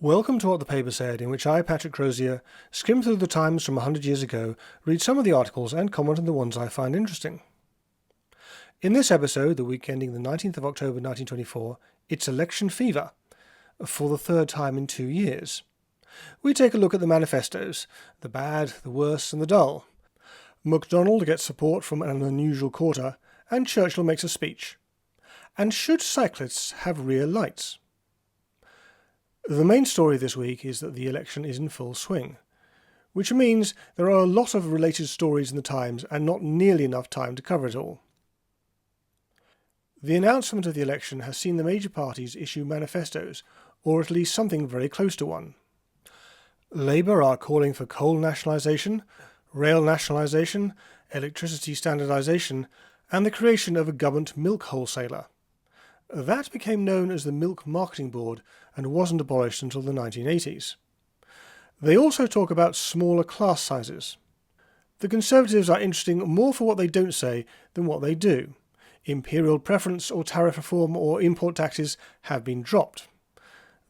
Welcome to What the Paper Said, in which I, Patrick Crozier, skim through the Times from 100 years ago, read some of the articles and comment on the ones I find interesting. In this episode, the week ending the 19th of October 1924, it's election fever, for the third time in 2 years. We take a look at the manifestoes, the bad, the worse and the dull. MacDonald gets support from an unusual quarter, and Churchill makes a speech. And should cyclists have rear lights? The main story this week is that the election is in full swing, which means there are a lot of related stories in the Times and not nearly enough time to cover it all. The announcement of the election has seen the major parties issue manifestos, or at least something very close to one. Labour are calling for coal nationalisation, rail nationalisation, electricity standardisation, and the creation of a government milk wholesaler. That became known as the Milk Marketing Board and wasn't abolished until the 1980s. They also talk about smaller class sizes. The Conservatives are interesting more for what they don't say than what they do. Imperial preference or tariff reform or import taxes have been dropped.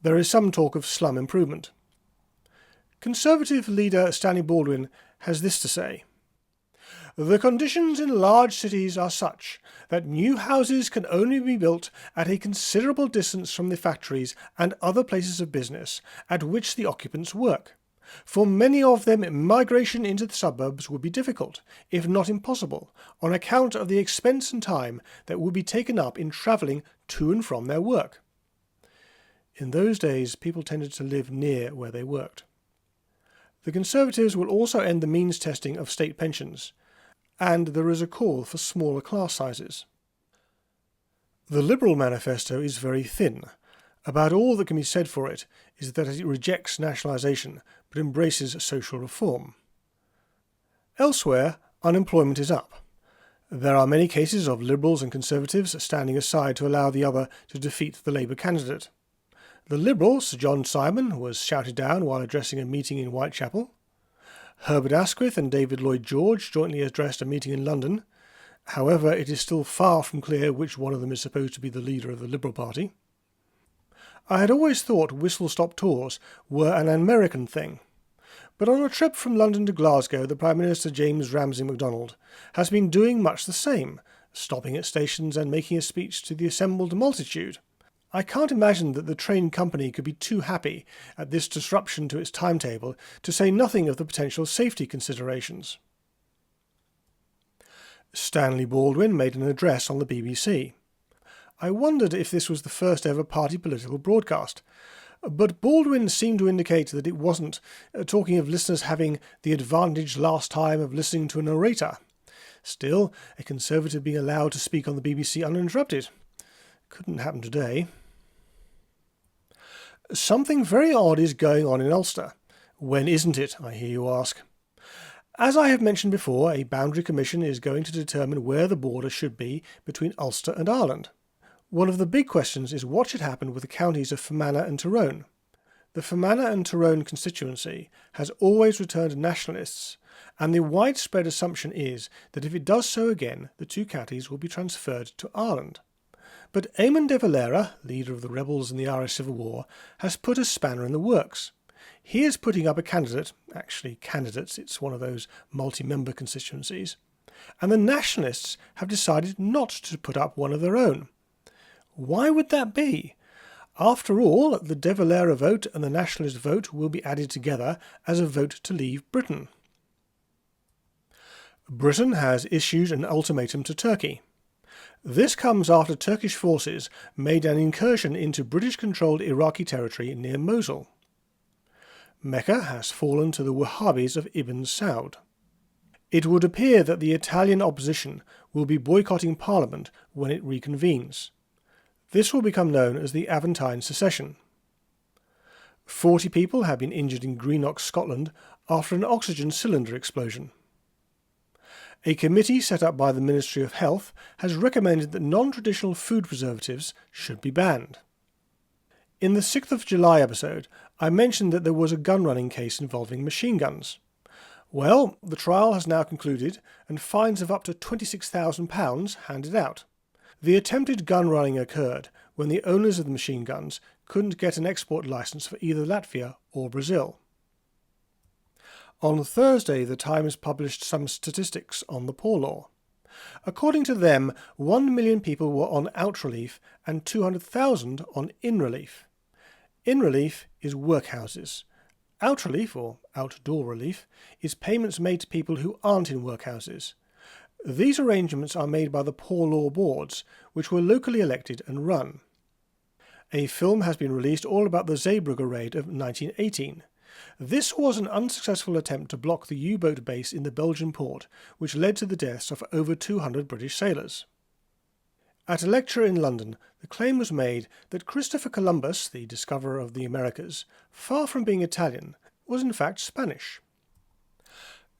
There is some talk of slum improvement. Conservative leader Stanley Baldwin has this to say: "The conditions in large cities are such that new houses can only be built at a considerable distance from the factories and other places of business at which the occupants work. For many of them, migration into the suburbs would be difficult, if not impossible, on account of the expense and time that would be taken up in travelling to and from their work." In those days, people tended to live near where they worked. The Conservatives will also end the means testing of state pensions, and there is a call for smaller class sizes. The Liberal manifesto is very thin. About all that can be said for it is that it rejects nationalisation but embraces social reform. Elsewhere, unemployment is up. There are many cases of Liberals and Conservatives standing aside to allow the other to defeat the Labour candidate. The Liberal, Sir John Simon, was shouted down while addressing a meeting in Whitechapel. Herbert Asquith and David Lloyd George jointly addressed a meeting in London. However, it is still far from clear which one of them is supposed to be the leader of the Liberal Party. I had always thought whistle-stop tours were an American thing, but on a trip from London to Glasgow, the Prime Minister James Ramsay MacDonald has been doing much the same, stopping at stations and making a speech to the assembled multitude. I can't imagine that the train company could be too happy at this disruption to its timetable, to say nothing of the potential safety considerations. Stanley Baldwin made an address on the BBC. I wondered if this was the first ever party political broadcast, but Baldwin seemed to indicate that it wasn't, talking of listeners having the advantage last time of listening to an orator. Still, a Conservative being allowed to speak on the BBC uninterrupted. Couldn't happen today. Something very odd is going on in Ulster. When isn't it, I hear you ask? As I have mentioned before, a boundary commission is going to determine where the border should be between Ulster and Ireland. One of the big questions is what should happen with the counties of Fermanagh and Tyrone. The Fermanagh and Tyrone constituency has always returned nationalists, and the widespread assumption is that if it does so again, the two counties will be transferred to Ireland. But Eamon de Valera, leader of the rebels in the Irish Civil War, has put a spanner in the works. He is putting up a candidate, actually candidates, it's one of those multi-member constituencies, and the nationalists have decided not to put up one of their own. Why would that be? After all, the de Valera vote and the nationalist vote will be added together as a vote to leave Britain. Britain has issued an ultimatum to Turkey. This comes after Turkish forces made an incursion into British-controlled Iraqi territory near Mosul. Mecca has fallen to the Wahhabis of Ibn Saud. It would appear that the Italian opposition will be boycotting Parliament when it reconvenes. This will become known as the Aventine Secession. 40 people have been injured in Greenock, Scotland, after an oxygen cylinder explosion. A committee set up by the Ministry of Health has recommended that non-traditional food preservatives should be banned. In the 6th of July episode, I mentioned that there was a gun-running case involving machine guns. Well, the trial has now concluded and fines of up to £26,000 handed out. The attempted gun running occurred when the owners of the machine guns couldn't get an export licence for either Latvia or Brazil. On Thursday, the Times published some statistics on the Poor Law. According to them, 1 million people were on out relief and 200,000 on in relief. In relief is workhouses. Out relief, or outdoor relief, is payments made to people who aren't in workhouses. These arrangements are made by the Poor Law Boards, which were locally elected and run. A film has been released all about the Zeebrugge raid of 1918. This was an unsuccessful attempt to block the U-boat base in the Belgian port, which led to the deaths of over 200 British sailors. At a lecture in London, the claim was made that Christopher Columbus, the discoverer of the Americas, far from being Italian, was in fact Spanish.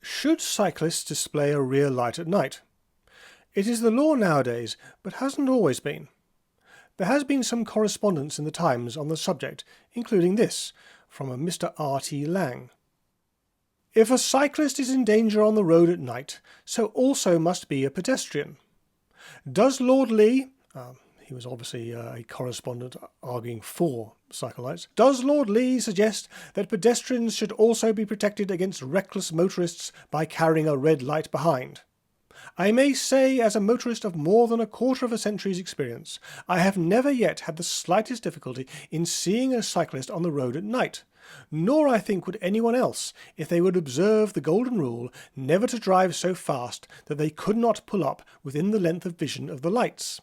Should cyclists display a rear light at night? It is the law nowadays, but hasn't always been. There has been some correspondence in the Times on the subject, including this, from a Mr. R.T. Lang. If a cyclist is in danger on the road at night, so also must be a pedestrian. Does Lord Lee, he was obviously a correspondent arguing for cycle lights, does Lord Lee suggest that pedestrians should also be protected against reckless motorists by carrying a red light behind? I may say, as a motorist of more than a quarter of a century's experience, I have never yet had the slightest difficulty in seeing a cyclist on the road at night, nor I think would anyone else if they would observe the golden rule never to drive so fast that they could not pull up within the length of vision of the lights.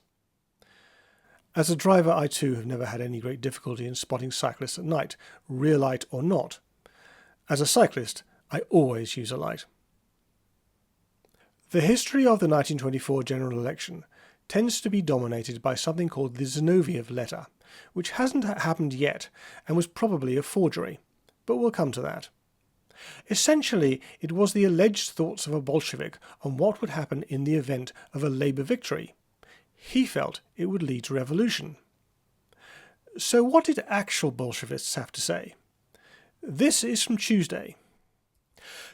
As a driver, I too have never had any great difficulty in spotting cyclists at night, rear light or not. As a cyclist, I always use a light. The history of the 1924 general election tends to be dominated by something called the Zinoviev letter, which hasn't happened yet and was probably a forgery, but we'll come to that. Essentially, it was the alleged thoughts of a Bolshevik on what would happen in the event of a Labour victory. He felt it would lead to revolution. So what did actual Bolshevists have to say? This is from Tuesday.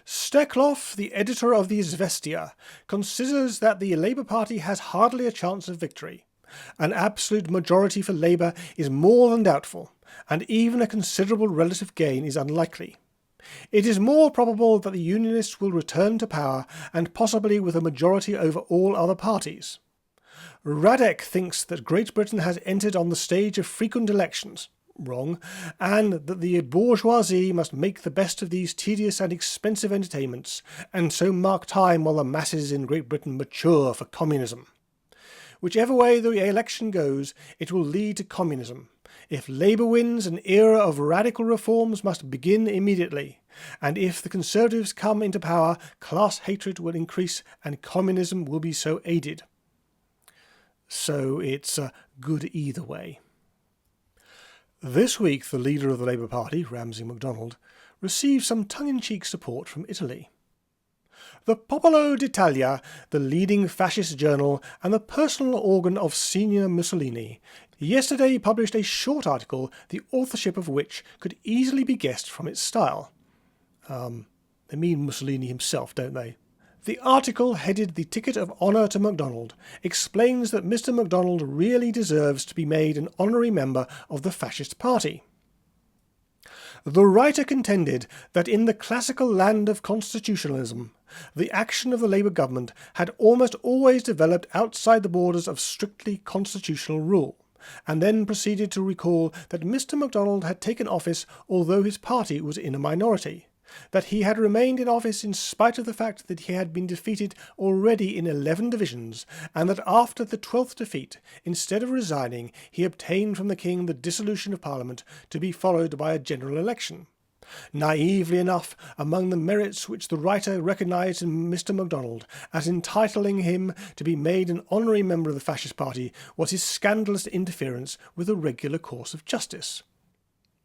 Steklov, the editor of the Izvestia, considers that the Labour Party has hardly a chance of victory. An absolute majority for Labour is more than doubtful, and even a considerable relative gain is unlikely. It is more probable that the Unionists will return to power, and possibly with a majority over all other parties. Radek thinks that Great Britain has entered on the stage of frequent elections. Wrong, and that the bourgeoisie must make the best of these tedious and expensive entertainments, and so mark time while the masses in Great Britain mature for communism. Whichever way the election goes, it will lead to communism. If Labour wins, an era of radical reforms must begin immediately, and if the Conservatives come into power, class hatred will increase and communism will be so aided. So it's good either way. This week, the leader of the Labour Party, Ramsay MacDonald, received some tongue-in-cheek support from Italy. The Popolo d'Italia, the leading fascist journal and the personal organ of Senior Mussolini, yesterday published a short article, the authorship of which could easily be guessed from its style. They mean Mussolini himself, don't they? The article, headed "The Ticket of Honour to MacDonald," explains that Mr. MacDonald really deserves to be made an honorary member of the Fascist Party. The writer contended that in the classical land of constitutionalism, the action of the Labour government had almost always developed outside the borders of strictly constitutional rule, and then proceeded to recall that Mr. MacDonald had taken office although his party was in a minority, that he had remained in office in spite of the fact that he had been defeated already in 11 divisions, and that after the 12th defeat, instead of resigning, he obtained from the king the dissolution of Parliament, to be followed by a general election. Naively enough, among the merits which the writer recognised in Mr. MacDonald as entitling him to be made an honorary member of the Fascist Party was his scandalous interference with the regular course of justice.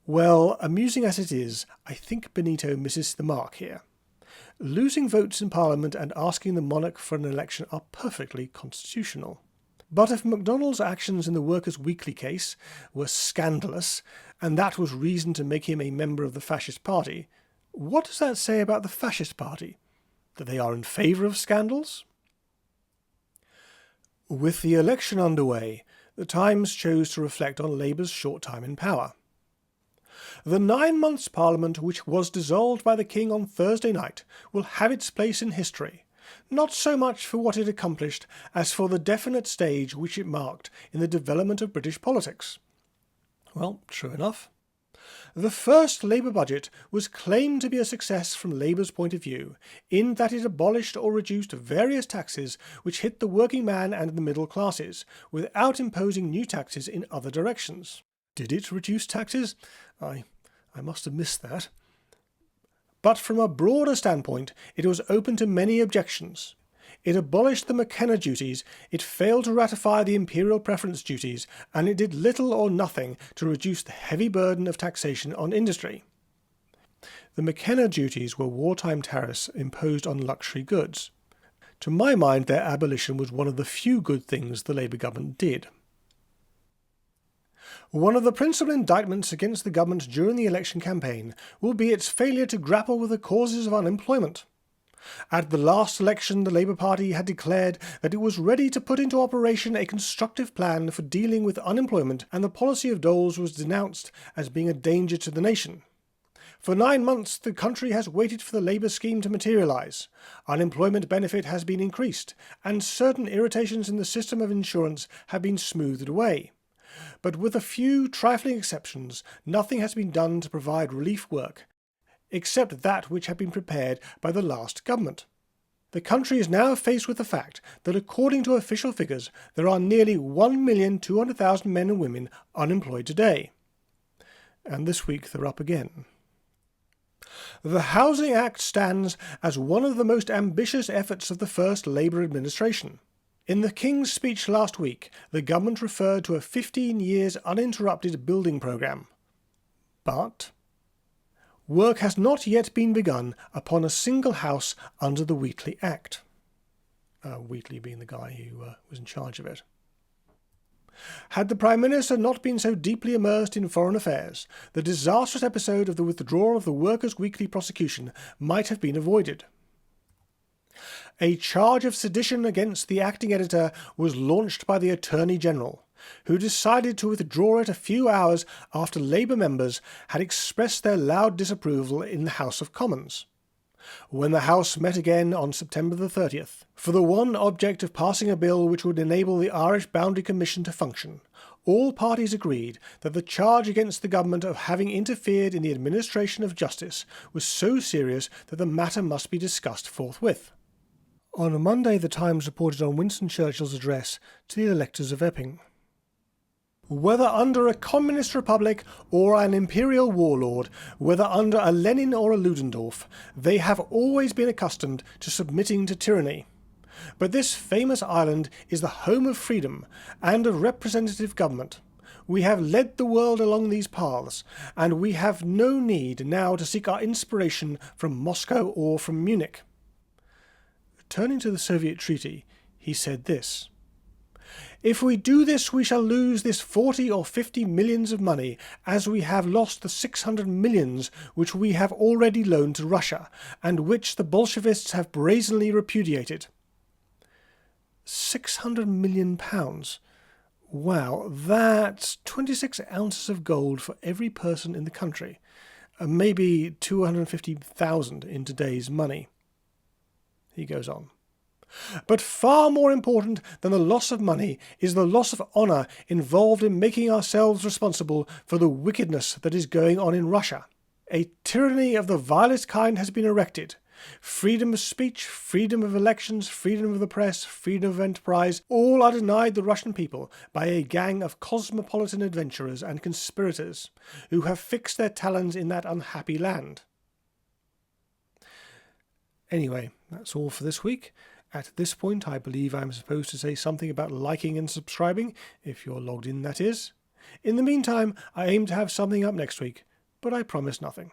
Well, amusing as it is, I think Benito misses the mark here. Losing votes in Parliament and asking the monarch for an election are perfectly constitutional. But if MacDonald's actions in the Workers' Weekly case were scandalous, and that was reason to make him a member of the Fascist Party, what does that say about the Fascist Party? That they are in favour of scandals? With the election underway, The Times chose to reflect on Labour's short time in power. The 9 months Parliament, which was dissolved by the King on Thursday night, will have its place in history, not so much for what it accomplished as for the definite stage which it marked in the development of British politics. Well, true enough. The first Labour budget was claimed to be a success from Labour's point of view, in that it abolished or reduced various taxes which hit the working man and the middle classes, without imposing new taxes in other directions. Did it reduce taxes? I must have missed that. But from a broader standpoint, it was open to many objections. It abolished the McKenna duties, it failed to ratify the imperial preference duties, and it did little or nothing to reduce the heavy burden of taxation on industry. The McKenna duties were wartime tariffs imposed on luxury goods. To my mind, their abolition was one of the few good things the Labour government did. One of the principal indictments against the government during the election campaign will be its failure to grapple with the causes of unemployment. At the last election, the Labour Party had declared that it was ready to put into operation a constructive plan for dealing with unemployment, and the policy of doles was denounced as being a danger to the nation. For 9 months, the country has waited for the Labour scheme to materialise. Unemployment benefit has been increased, and certain irritations in the system of insurance have been smoothed away. But with a few trifling exceptions, nothing has been done to provide relief work, except that which had been prepared by the last government. The country is now faced with the fact that according to official figures, there are nearly 1,200,000 men and women unemployed today. And this week they're up again. The Housing Act stands as one of the most ambitious efforts of the first Labour administration. In the King's speech last week, the government referred to a 15 years uninterrupted building programme. But work has not yet been begun upon a single house under the Wheatley Act. Wheatley being the guy who was in charge of it. Had the Prime Minister not been so deeply immersed in foreign affairs, the disastrous episode of the withdrawal of the Workers' Weekly prosecution might have been avoided. A charge of sedition against the acting editor was launched by the Attorney General, who decided to withdraw it a few hours after Labour members had expressed their loud disapproval in the House of Commons. When the House met again on September the 30th, for the one object of passing a bill which would enable the Irish Boundary Commission to function, all parties agreed that the charge against the government of having interfered in the administration of justice was so serious that the matter must be discussed forthwith. On a Monday, the Times reported on Winston Churchill's address to the electors of Epping. Whether under a communist republic or an imperial warlord, whether under a Lenin or a Ludendorff, they have always been accustomed to submitting to tyranny. But this famous island is the home of freedom and of representative government. We have led the world along these paths, and we have no need now to seek our inspiration from Moscow or from Munich. Turning to the Soviet treaty, he said this: "If we do this, we shall lose this 40 or 50 millions of money, as we have lost the 600 millions which we have already loaned to Russia, and which the Bolshevists have brazenly repudiated." £600 million. Wow, that's 26 ounces of gold for every person in the country. Maybe 250,000 in today's money. He goes on. But far more important than the loss of money is the loss of honour involved in making ourselves responsible for the wickedness that is going on in Russia. A tyranny of the vilest kind has been erected. Freedom of speech, freedom of elections, freedom of the press, freedom of enterprise, all are denied the Russian people by a gang of cosmopolitan adventurers and conspirators who have fixed their talons in that unhappy land. Anyway, that's all for this week. At this point, I believe I'm supposed to say something about liking and subscribing, if you're logged in, that is. In the meantime, I aim to have something up next week, but I promise nothing.